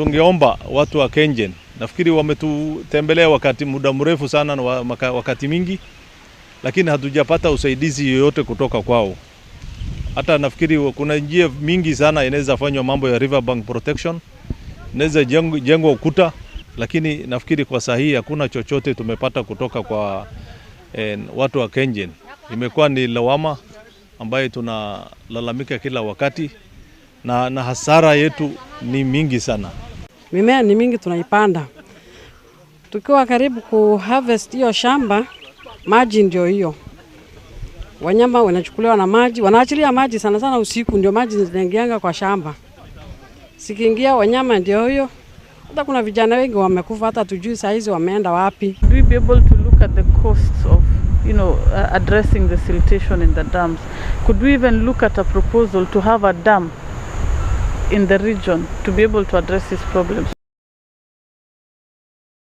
tungeomba watu wa KenGen, nafikiri wametutembelea muda mrefu sana na wakati mingi, lakini hatujapata usaidizi yoyote kutoka kwao. Hata nafikiri kuna njia mingi sana inaweza fanywa mambo ya riverbank protection, inaweza jengwa ukuta, lakini nafikiri kwa sahihi hakuna chochote tumepata kutoka kwa watu wa KenGen. Imekuwa ni lawama ambayo tunalalamika kila wakati na hasara yetu ni mingi sana. Mimea ni mingi tunaipanda. Tukiwa karibu kuharvest hiyo shamba, maji ndio hiyo. Wanyama wanachukuliwa na maji, wanaachilia maji sana sana usiku, ndio maji zinaingianga kwa shamba. Sikiingia wanyama ndio hiyo. Hata kuna vijana wengi wamekufa, hata tujui saa hizi wameenda wapi. Would we be able to look at the costs of addressing the siltation in the dams? Could we even look at a proposal to have a dam in the region to be able to address these problems?